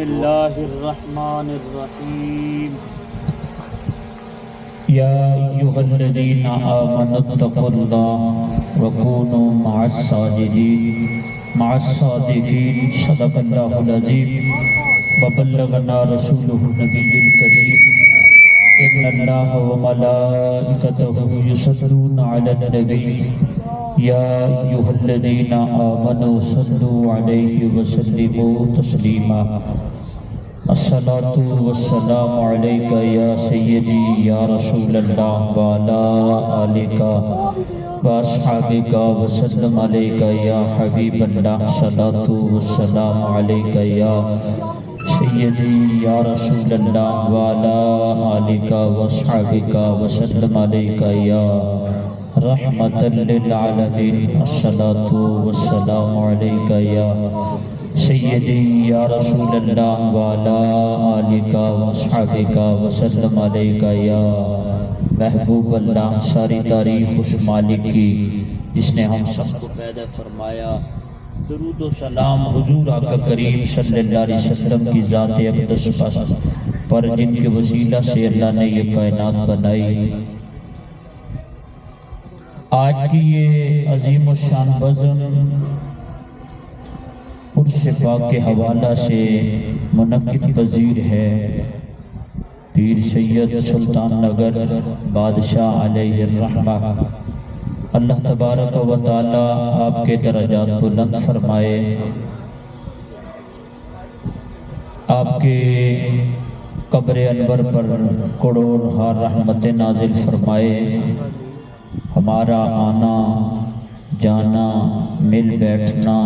اللہ الرحمن الرحیم یا ایھا الذین آمنوا اتقوا اللہ وکونوا مع الصادقین صدق اللہ العظیم وبلغنا رسولہ النبی الکریم ان اللہ وملائکتہ یصلون علی النبی یا ایھا الذین آمنوا صلوا علیہ وسلموا تسلیما الصلاة والسلام علیک یا سیدی یا رسول اللہ وعلا آلک واصحابک وسلم علیک یا حبیب اللہ الصلاة والسلام علیک یا سیدی یا رسول اللہ وعلا آلک واصحابک وسلم علیک یا رحمت للعالمین الصلاة والسلام علیک یا سیدی یا رسول اللہ وعلا آلک واصحابک وسلم علیک یا محبوب اللہ۔ ساری تعریف اس مالک کی جس نے ہم سب کو پیدا فرمایا۔ درود و سلام حضور آقا کریم صلی اللہ علیہ وسلم کی ذات اقدس پر جن کے وسیلہ سے اللہ نے یہ کائنات بنائی۔ آج کی یہ عظیم الشان بزم عرس پاک کے حوالہ سے منعقد پذیر ہے۔ پیر سید سلطان نگر بادشاہ علیہ الرحمہ، اللہ تبارک و تعالی آپ کے درجات بلند فرمائے، آپ کے قبر انور پر کروڑ ہار رحمت نازل فرمائے، ہمارا آنا جانا مل بیٹھنا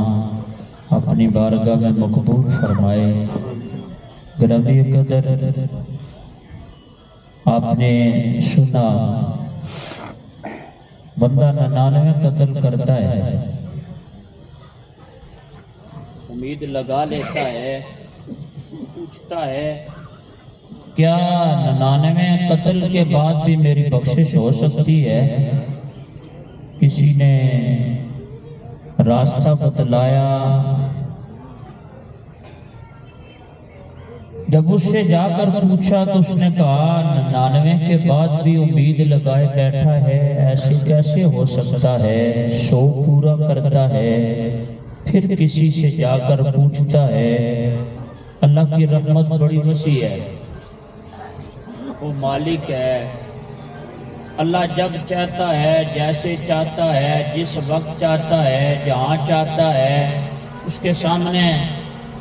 اپنی بارگاہ میں مقبول فرمائے۔ گرامی قدر، آپ نے سنا بندہ 99 قتل کرتا ہے، امید لگا لیتا ہے، پوچھتا ہے کیا 99 قتل کے بعد بھی میری بخشش ہو سکتی ہے؟ کسی نے راستہ بتلایا، جب اس سے جا کر پوچھا تو اس نے کہا 99 کے بعد بھی امید لگائے بیٹھا ہے، ایسے کیسے ہو سکتا ہے؟ 100 پورا کرتا ہے، پھر کسی سے جا کر پوچھتا ہے۔ اللہ کی رحمت بڑی وسیع ہے، وہ مالک ہے۔ اللہ جب چاہتا ہے، جیسے چاہتا ہے، جس وقت چاہتا ہے، جہاں چاہتا ہے، اس کے سامنے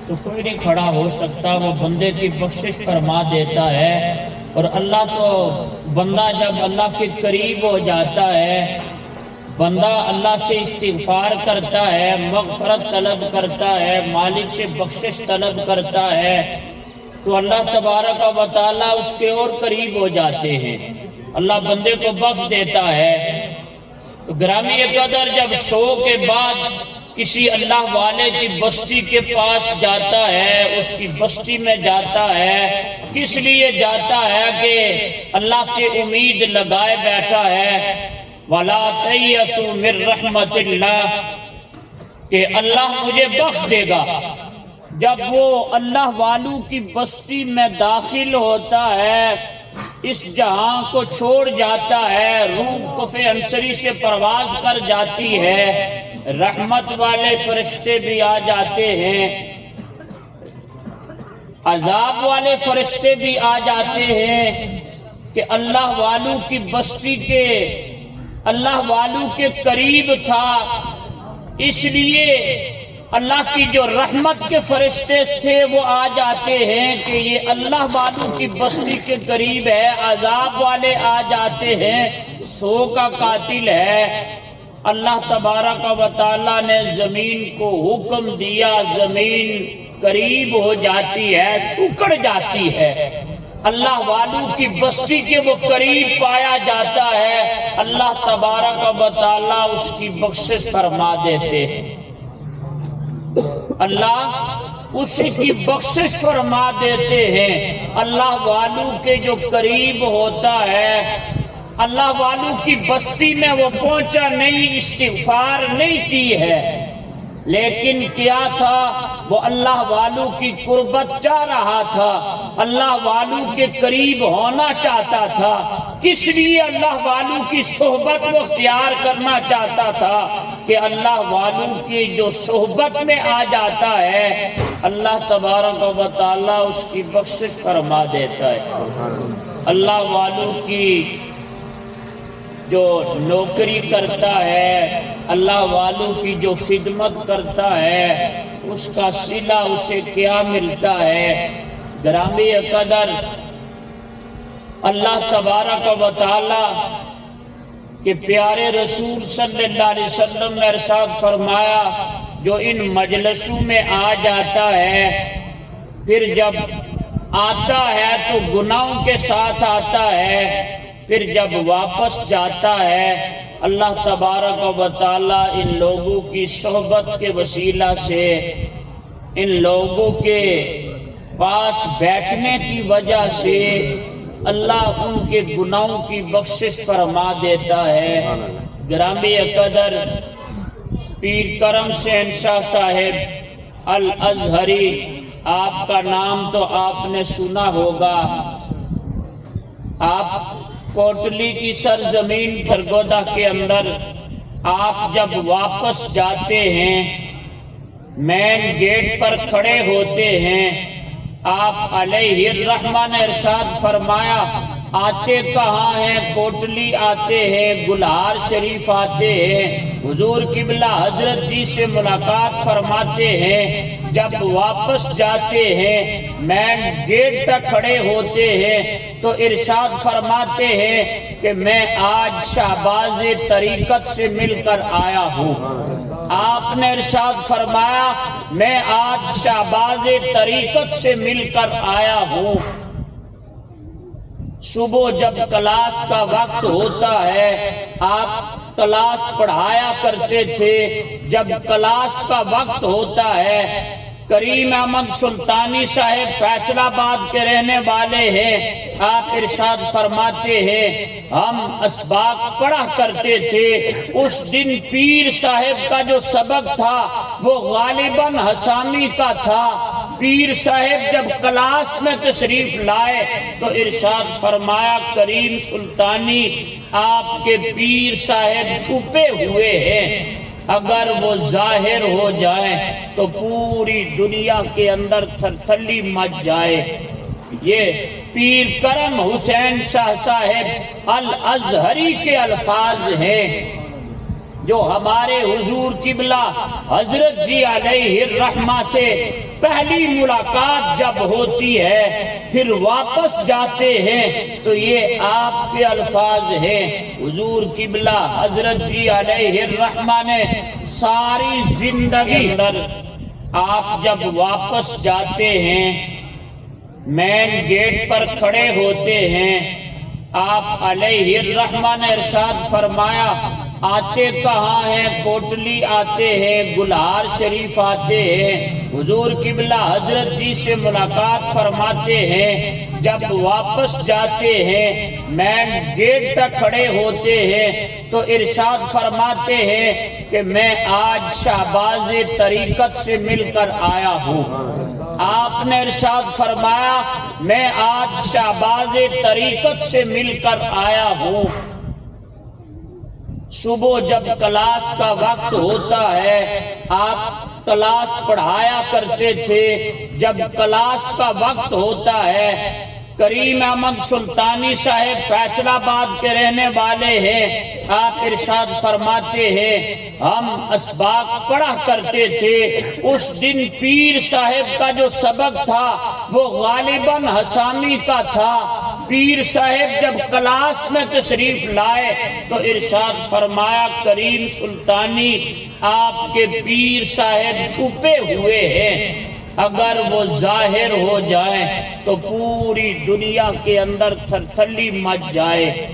تو کوئی نہیں کھڑا ہو سکتا، وہ بندے کی بخشش فرما دیتا ہے۔ اور اللہ تو بندہ جب اللہ کے قریب ہو جاتا ہے، بندہ اللہ سے استغفار کرتا ہے، مغفرت طلب کرتا ہے، مالک سے بخشش طلب کرتا ہے، تو اللہ تبارک و تعالی اس کے اور قریب ہو جاتے ہیں، اللہ بندے کو بخش دیتا ہے۔ تو گرامی قدر، جب 100 کے بعد کسی اللہ والے کی بستی کے پاس جاتا ہے، اس کی بستی میں جاتا ہے، کس لیے جاتا ہے؟ کہ اللہ سے امید لگائے بیٹھا ہے، وَلَا تَيَّسُوا مِن رَحْمَةِ اللَّهِ، کہ اللہ مجھے بخش دے گا۔ جب وہ اللہ والوں کی بستی میں داخل ہوتا ہے، اس جہاں کو چھوڑ جاتا ہے، روح کف انصری سے پرواز کر جاتی ہے، رحمت والے فرشتے بھی آ جاتے ہیں، عذاب والے فرشتے بھی آ جاتے ہیں، کہ اللہ والوں کی بستی کے، اللہ والوں کے قریب تھا، اس لیے اللہ کی جو رحمت کے فرشتے تھے وہ آ جاتے ہیں کہ یہ اللہ والوں کی بستی کے قریب ہے۔ عذاب والے آ جاتے ہیں، 100 کا قاتل ہے۔ اللہ تبارک و تعالیٰ نے زمین کو حکم دیا، زمین قریب ہو جاتی ہے، سکڑ جاتی ہے، اللہ والوں کی بستی کے وہ قریب پایا جاتا ہے، اللہ تبارک و تعالیٰ اس کی بخشش فرما دیتے ہیں، اللہ اس کی بخشش فرما دیتے ہیں۔ اللہ والوں کے جو قریب ہوتا ہے، اللہ والوں کی بستی میں وہ پہنچا نہیں، استغفار نہیں کی ہے، لیکن کیا تھا، وہ اللہ والوں کی قربت چاہ رہا تھا، اللہ والوں کے قریب ہونا چاہتا تھا۔ کس لیے اللہ والوں کی صحبت کو اختیار کرنا چاہتا تھا کہ اللہ والوں کی جو صحبت میں آ جاتا ہے اللہ تبارک و تعالیٰ اس کی بخشش فرما دیتا ہے۔ اللہ والوں کی جو نوکری کرتا ہے، اللہ والوں کی جو خدمت کرتا ہے، اس کا صلہ اسے کیا ملتا ہے؟ گرامی قدر، اللہ تبارک و تعالی کے پیارے رسول صلی اللہ علیہ وسلم نے ارشاد فرمایا، جو ان مجلسوں میں آ جاتا ہے پھر جب آتا ہے تو گناہوں کے ساتھ آتا ہے، پھر جب واپس جاتا ہے اللہ تبارک و تعالیٰ ان لوگوں کی صحبت کے وسیلہ سے، ان لوگوں کے پاس بیٹھنے کی وجہ سے اللہ ان کے گناہوں کی بخشش فرما دیتا ہے۔ گرامی قدر، پیر کرم حسین شاہ صاحب الازہری، آپ کا نام تو آپ نے سنا ہوگا۔ آپ کوٹلی کی سرزمین سرگودا کے اندر آپ جب واپس جاتے ہیں، مین گیٹ پر کھڑے ہوتے ہیں، آپ علیہ الرحمہ نے ارشاد فرمایا، آتے کہاں ہیں؟ کوٹلی آتے ہیں، گلہار شریف آتے ہیں، حضور قبلہ حضرت جی سے ملاقات فرماتے ہیں۔ جب واپس جاتے ہیں، مین گیٹ پر کھڑے ہوتے ہیں تو ارشاد فرماتے ہیں کہ میں آج شہباز طریقت سے مل کر آیا ہوں۔ آپ نے ارشاد فرمایا، میں آج شہباز طریقت سے مل کر آیا ہوں۔ صبح جب کلاس کا وقت ہوتا ہے، آپ کلاس پڑھایا کرتے تھے، جب کلاس کا وقت ہوتا ہے، کریم احمد سلطانی صاحب فیصل آباد کے رہنے والے ہیں، آپ ارشاد فرماتے ہیں ہم اسباق پڑھا کرتے تھے۔ اس دن پیر صاحب کا جو سبق تھا وہ غالباً حسامی کا تھا۔ پیر صاحب جب کلاس میں تشریف لائے تو ارشاد فرمایا، کریم سلطانی آپ کے پیر صاحب چھپے ہوئے ہیں، اگر وہ ظاہر ہو جائیں تو پوری دنیا کے اندر تھرتھلی مچ جائے۔ یہ پیر کرم حسین شاہ صاحب الازہری کے الفاظ ہیں، جو ہمارے حضور قبلہ حضرت جی علیہ الرحمہ سے پہلی ملاقات جب ہوتی ہے پھر واپس جاتے ہیں تو یہ آپ کے الفاظ ہیں۔ حضور قبلہ حضرت جی علیہ الرحمہ نے ساری زندگی اندر آپ جب واپس جاتے ہیں، مین گیٹ پر کھڑے ہوتے ہیں، آپ علیہ الرحمہ نے ارشاد فرمایا، آتے کہاں ہیں؟ کوٹلی آتے ہیں، گلہار شریف آتے ہیں، حضور قبلہ حضرت جی سے ملاقات فرماتے ہیں۔ جب واپس جاتے ہیں، مین گیٹ پر کھڑے ہوتے ہیں تو ارشاد فرماتے ہیں کہ میں آج شہباز طریقت سے مل کر آیا ہوں۔ آپ نے ارشاد فرمایا، میں آج شہباز طریقت سے مل کر آیا ہوں۔ صبح جب کلاس کا وقت ہوتا ہے، آپ کلاس پڑھایا کرتے تھے، جب کلاس کا وقت ہوتا ہے، کریم احمد سلطانی صاحب فیصل آباد کے رہنے والے ہیں، آپ ارشاد فرماتے ہیں ہم اسباق پڑھا کرتے تھے۔ اس دن پیر صاحب کا جو سبق تھا وہ غالباً حسامی کا تھا۔ پیر صاحب جب کلاس میں تشریف لائے تو ارشاد فرمایا، کریم سلطانی آپ کے پیر صاحب چھپے ہوئے ہیں، اگر وہ ظاہر ہو جائیں تو پوری دنیا کے اندر تھرتھلی مچ جائے۔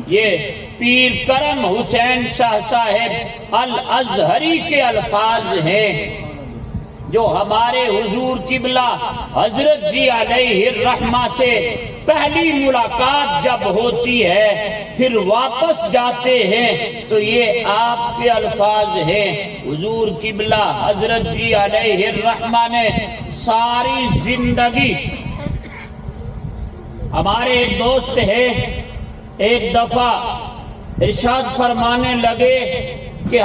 یہ پیر کرم حسین شاہ صاحب الازہری کے الفاظ ہیں، جو ہمارے حضور قبلہ حضرت جی علیہ الرحمہ سے پہلی ملاقات جب ہوتی ہے پھر واپس جاتے ہیں تو یہ آپ کے الفاظ ہیں۔ حضور قبلہ حضرت جی علیہ الرحمہ نے ساری زندگی، ہمارے ایک دوست ہے، ایک دفعہ ارشاد فرمانے لگے کہ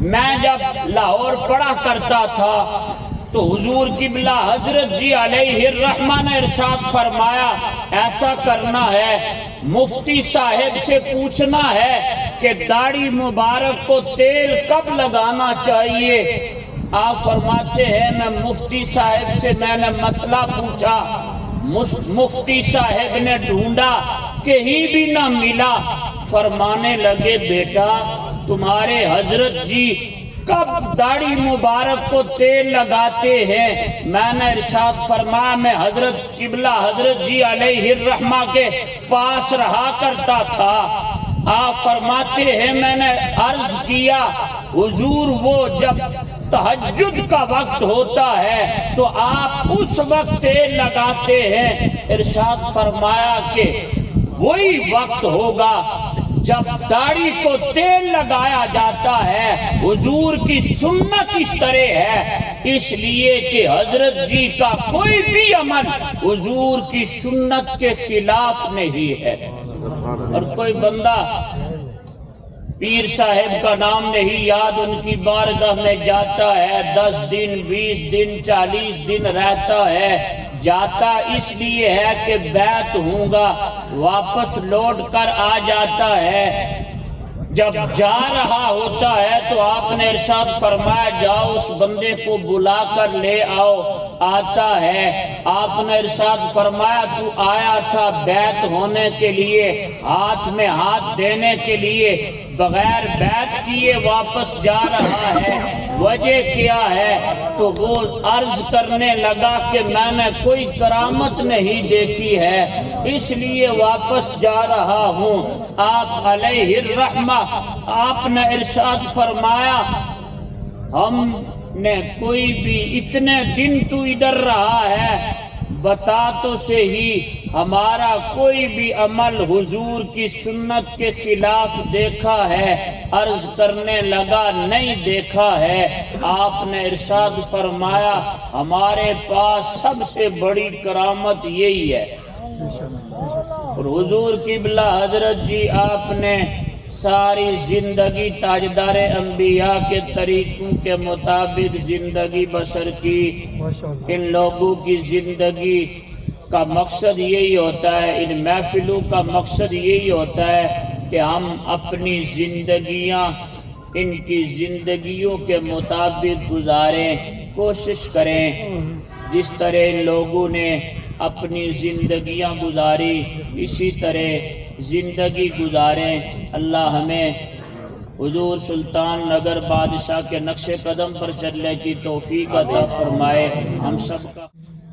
میں جب لاہور پڑھا کرتا تھا تو حضور قبلہ حضرت جی علیہ الرحمہ نے ارشاد فرمایا ایسا کرنا ہے، مفتی صاحب سے پوچھنا ہے کہ داڑھی مبارک کو تیل کب لگانا چاہیے۔ آپ فرماتے ہیں میں مفتی صاحب سے میں نے مسئلہ پوچھا، مفتی صاحب نے ڈھونڈا کہیں بھی نہ ملا، فرمانے لگے بیٹا تمہارے حضرت جی کب داڑھی مبارک کو تیل لگاتے ہیں؟ میں نے ارشاد فرمایا میں حضرت قبلہ حضرت جی علیہ الرحمہ کے پاس رہا کرتا تھا۔ آپ فرماتے ہیں میں نے عرض کیا حضور وہ جب تہجد کا وقت ہوتا ہے تو آپ اس وقت تیل لگاتے ہیں۔ ارشاد فرمایا کہ وہی وقت ہوگا جب داڑھی کو تیل لگایا جاتا ہے۔ حضور کی سنت اس طرح ہے، اس لیے کہ حضرت جی کا کوئی بھی عمل حضور کی سنت کے خلاف نہیں ہے۔ اور کوئی بندہ پیر صاحب کا نام نہیں یاد، ان کی بارگاہ میں جاتا ہے 10 دن 20 دن 40 دن رہتا ہے، جاتا اس لیے ہے کہ بیعت ہوں گا، واپس لوٹ کر آ جاتا ہے۔ جب جا رہا ہوتا ہے تو آپ نے ارشاد فرمایا جاؤ اس بندے کو بلا کر لے آؤ، آتا ہے۔ آپ نے ارشاد فرمایا تو آیا تھا بیعت ہونے کے لیے، ہاتھ میں ہاتھ دینے کے لیے، بغیر بیعت کیے واپس جا رہا ہے، وجہ کیا ہے؟ تو وہ عرض کرنے لگا کہ میں نے کوئی کرامت نہیں دیکھی ہے اس لیے واپس جا رہا ہوں۔ آپ علیہ الرحمہ آپ نے ارشاد فرمایا ہم نے کوئی بھی اتنے دن تو ادھر رہا ہے، بتا تو صحیح ہمارا کوئی بھی عمل حضور کی سنت کے خلاف دیکھا ہے؟ عرض کرنے لگا نہیں دیکھا ہے۔ آپ نے ارشاد فرمایا ہمارے پاس سب سے بڑی کرامت یہی ہے۔ اور حضور قبلہ حضرت جی آپ نے ساری زندگی تاجدار انبیاء کے طریقوں کے مطابق زندگی بسر کی۔ ان لوگوں کی زندگی کا مقصد یہی ہوتا ہے، ان محفلوں کا مقصد یہی ہوتا ہے کہ ہم اپنی زندگیاں ان کی زندگیوں کے مطابق گزاریں، کوشش کریں جس طرح ان لوگوں نے اپنی زندگیاں گزاری اسی طرح زندگی گزاریں۔ اللہ ہمیں حضور سلطان نگر بادشاہ کے نقش قدم پر چلنے کی توفیق عطا فرمائے ہم سب کا۔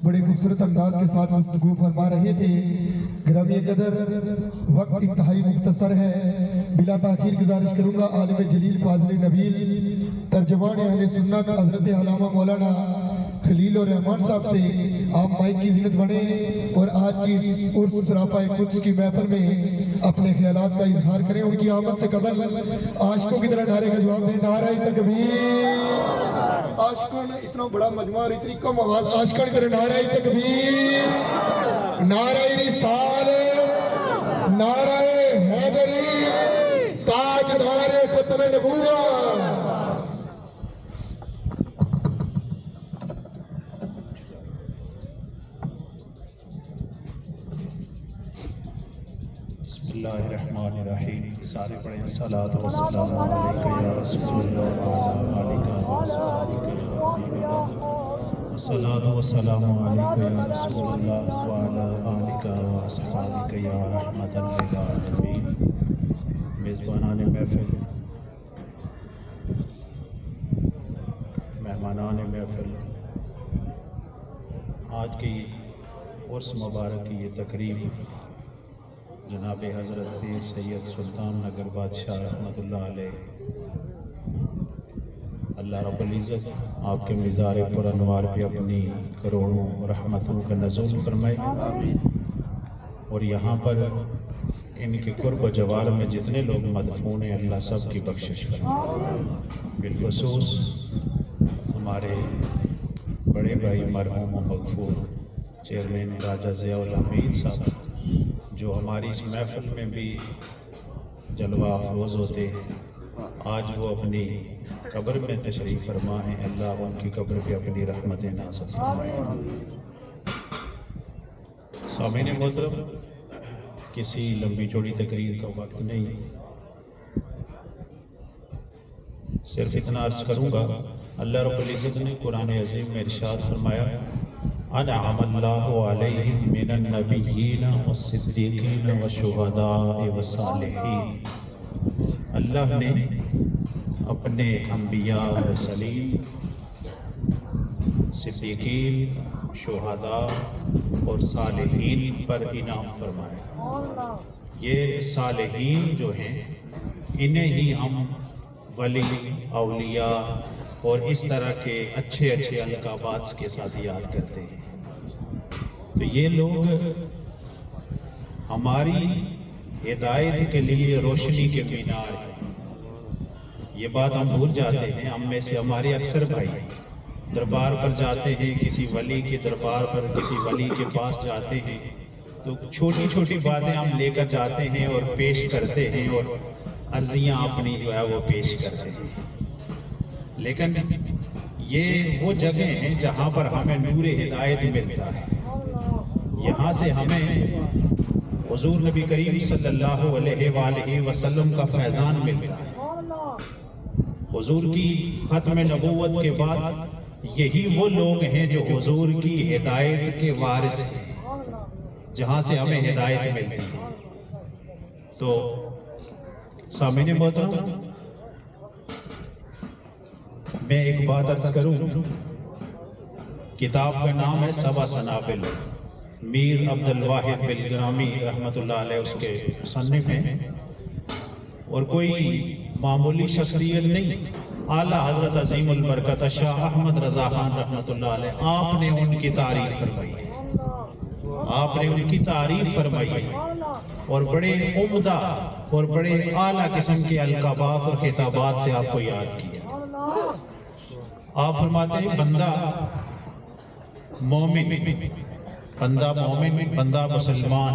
بڑے خوبصورت انداز کے ساتھ گفتگو فرما رہے تھے۔ گرامی قدر وقت انتہائی مختصر ہے، بلا تاخیر گزارش کروں گا عالم جلیل فاضل نبیل ترجمان اہل سنت حضرت علامہ مولانا خلیل الرحمان صاحب سے آپ مائک کی زینت بڑھیں اور آج کی عرس سراپا قدس کی محفل میں اپنے خیالات کا اظہار کریں۔ ان کی آمد سے قبل عاشقوں کی طرح نعرے کا جواب دیں، نعرہ تکبیر۔ عاشقوں نے اتنا بڑا مجمع اور اتنی کم آواز، عاشقوں کی طرح نعرہ تکبیر، نعرہ رسالت، نعرہ حیدری، تاجدار ختم نبوت۔ بسم اللہ الرحمن الرحیم۔ سارے پڑھیں صلاۃ و سلام علیک یا رسول اللہ وعلی آلک و اصحابک یا حبیب اللہ، صلاۃ و سلام علیک یا رسول اللہ وعلی آلک و اصحابک یا رحمت للعالمین۔ میزبانان محفل، مہمانان محفل، آج کی عرس مبارک کی یہ تقریب جناب حضرت پیر سید سلطان نگر بادشاہ رحمۃ اللہ علیہ اللہ رب العزت آپ کے مزار پر انوار پہ اپنی کروڑوں رحمتوں کا نزول فرمائے، اور یہاں پر ان کے قرب و جوار میں جتنے لوگ مدفون ہیں اللہ سب کی بخشش فرمائے۔ بالخصوص ہمارے بڑے بھائی مرحوم و مغفور چیئرمین راجہ ضیاء الحمید صاحب، جو ہماری اس محفل میں بھی جلوہ افروز ہوتے ہیں، آج وہ اپنی قبر میں تشریف فرما ہیں، اللہ ان کی قبر پہ اپنی رحمتیں نازل فرمائے۔ سامعین محترم، کسی لمبی چوڑی تقریر کا وقت نہیں، صرف اتنا عرض کروں گا، اللہ رب العزت نے قرآن عظیم میں ارشاد فرمایا، انعم اللہ علیہم من النبیین والصدیقین والشہداء والصالحین۔ اللہ نے اپنے انبیاء مرسلین، صدیقین، شہداء اور صالحین پر انعام فرمایا۔ یہ صالحین جو ہیں انہیں ہی ہم ولی، اولیاء اور اس طرح کے اچھے اچھے القابات کے ساتھ یاد کرتے ہیں۔ تو یہ لوگ ہماری ہدایت کے لیے روشنی کے مینار ہیں۔ یہ بات ہم بھول جاتے ہیں، ہم میں سے ہمارے اکثر بھائی دربار پر جاتے ہیں، کسی ولی کے دربار پر کسی ولی کے پاس جاتے ہیں تو چھوٹی چھوٹی باتیں ہم لے کر جاتے ہیں اور پیش کرتے ہیں اور عرضیاں اپنی جو ہے وہ پیش کرتے ہیں، لیکن یہ وہ جگہ ہیں جہاں پر ہمیں نور ہدایت ملتا ہے۔ یہاں سے ہمیں حضور نبی کریم صلی اللہ علیہ وآلہ وسلم کا فیضان ملتا ہے۔ حضور کی ختم نبوت کے بعد یہی وہ لوگ ہیں جو حضور کی ہدایت کے وارث ہیں، جہاں سے ہمیں ہدایت ملتی ہے۔ تو سامعین محترم، میں ایک بات عرض کروں، کتاب کا نام ہے سبع سنابل، میر عبد الواحد بلگرامی رحمۃ اللہ علیہ اس کے مصنف ہیں، اور کوئی معمولی شخصیت نہیں، اعلیٰ حضرت عظیم البرکت شاہ احمد رضا خان رحمۃ اللہ علیہ، آپ نے ان کی تعریف فرمائی ہے، آپ نے ان کی تعریف فرمائی ہے، اور بڑے عمدہ اور بڑے اعلیٰ قسم کے القابات اور خطابات سے آپ کو یاد کیا۔ آپ فرماتے ہیں بندہ مومن، بندہ مومن، بندہ مسلمان،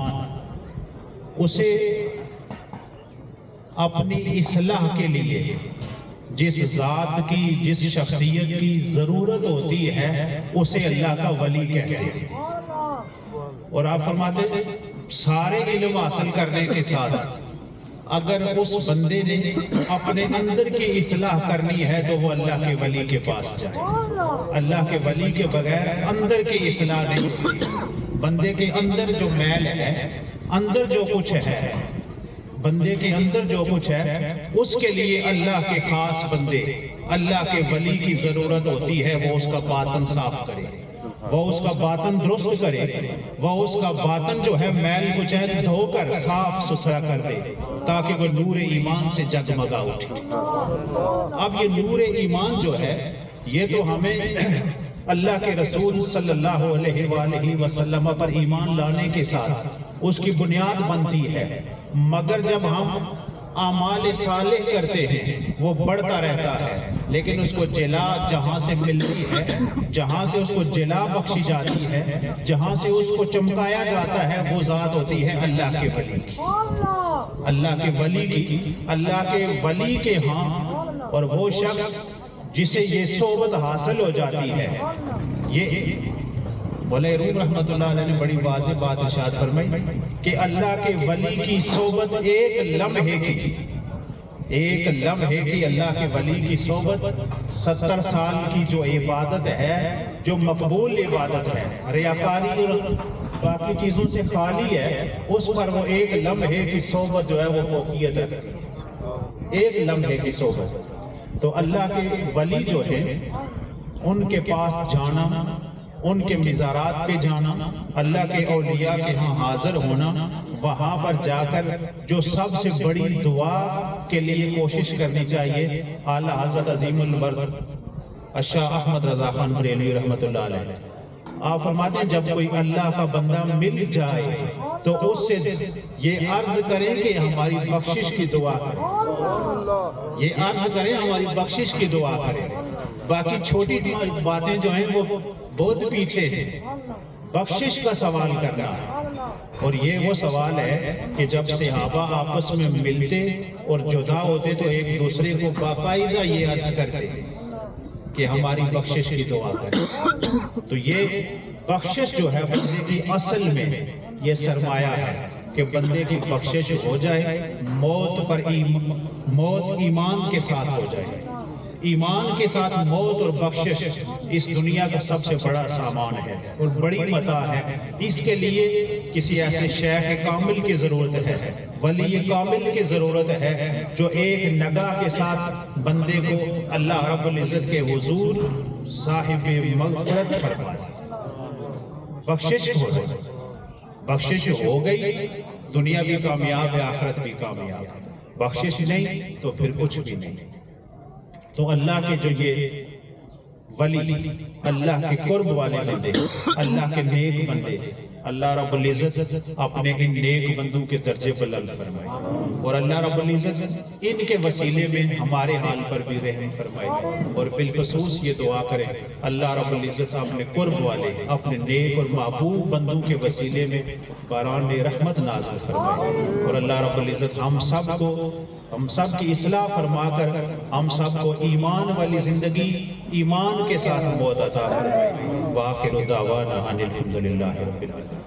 اسے اپنی اصلاح کے لیے جس ذات کی، جس شخصیت کی ضرورت ہوتی ہے اسے اللہ کا ولی کہتے ہیں۔ اور آپ فرماتے ہیں سارے علم حاصل کرنے کے ساتھ اگر اس بندے نے اپنے اندر کی اصلاح کرنی ہے تو وہ اللہ کے ولی کے پاس جائے۔ اللہ کے ولی کے بغیر اندر کی اصلاح نہیں ہوتی۔ بندے کے اندر جو میل ہے، اندر جو کچھ ہے، بندے کے اندر جو کچھ ہے، اس کے لیے اللہ کے خاص بندے، اللہ کے ولی کی ضرورت ہوتی ہے، وہ اس کا باطن صاف کرے، وہ اس کا باطن درست کرے، وہ اس کا باطن جو ہے میل کچیل دھو کر صاف ستھرا کر دے تاکہ وہ نور ایمان سے جگمگا اٹھے۔ اب یہ نور ایمان جو ہے یہ تو ہمیں اللہ کے رسول صلی اللہ علیہ وآلہ وسلم پر ایمان لانے کے ساتھ اس کی بنیاد بنتی ہے، مگر جب ہم اعمال صالح کرتے ہیں وہ بڑھتا رہتا ہے، لیکن اس کو جلا جہاں سے ملتی ہے، جہاں سے اس کو جلا بخشی جاتی ہے، جہاں سے اس کو چمکایا جاتا ہے، وہ ذات ہوتی ہے اللہ کے ولی کی، اللہ کے ولی کی، اللہ کے ولی کے ہاں۔ اور وہ شخص جسے یہ صحبت حاصل ہو جاتی ہے، یہ مولا روم رحمۃ اللہ علیہ نے بڑی واضح بات ارشاد فرمائی کہ اللہ کے ولی کی صحبت ایک لمحے کی اللہ کے ولی کی صحبت 70 سال کی جو عبادت ہے، جو مقبول عبادت ہے، ریاکاری اور باقی چیزوں سے خالی ہے، اس پر وہ ایک لمحے کی صحبت جو ہے وہ فوقیت رکھتی ہے، ایک لمحے کی صحبت۔ تو اللہ کے ولی جو ہے ان کے پاس جانا، ان کے مزارات پہ جانا، اللہ کے اولیاء کے ہاں حاضر ہونا، وہاں پر جا کر جو سب سے بڑی دعا کے لیے کوشش کرنی چاہیے، اعلیٰ حضرت عظیم البرد الشاہ احمد رضا خان بریلوی رحمۃ اللہ علیہ آپ فرماتے ہیں جب کوئی اللہ کا بندہ مل جائے تو اس سے یہ عرض کریں کہ ہماری بخشش کی دعا کریں، یہ عرض کریں ہماری بخشش کی دعا کریں، باقی چھوٹی باتیں جو ہیں وہ بہت پیچھے ہیں، بخشش کا سوال کرنا ہے۔ اور یہ وہ سوال ہے کہ جب صحابہ آپس میں ملتے اور جدا ہوتے تو ایک دوسرے کو باقاعدہ یہ عرض کرتے کہ ہماری بخشش کی دعا کریں۔ تو یہ بخشش جو ہے بندے کی اصل میں یہ سرمایہ ہے کہ بندے کی بخشش ہو جائے، موت ایمان کے ساتھ ہو جائے، ایمان کے ساتھ موت اور بخشش اس دنیا کا سب سے بڑا سامان ہے اور بڑی متاع ہے۔ اس کے لیے کسی ایسے شیخ کامل کی ضرورت ہے، ولی کامل کی ضرورت ہے جو ایک نگاہ کے ساتھ بندے کو اللہ رب العزت کے حضور صاحب مغفرت فرما دے۔ بخشش ہو جائے، بخشش ہو گئی دنیا بھی کامیاب ہے، آخرت بھی کامیاب ہے، بخشش نہیں تو پھر کچھ بھی نہیں۔ تو اللہ کے جو یہ ولی، اللہ کے قرب والے بندے، اللہ کے نیک بندے، اللہ رب العزت اپنے ان نیک بندوں کے درجے بلند فرمائے، اور اللہ رب العزت ان کے وسیلے میں ہمارے حال پر بھی رحم فرمائے، اور بالخصوص یہ دعا کریں اللہ رب العزت اپنے قرب والے، اپنے نیک اور محبوب بندوں کے وسیلے میں باران رحمت نازل فرمائے، اور اللہ رب العزت ہم سب کی اصلاح فرما کر ہم سب کو ایمان والی زندگی، ایمان کے ساتھ موت عطا فرمائے۔ وآخر دعوانا ان الحمدللہ رب العالمین۔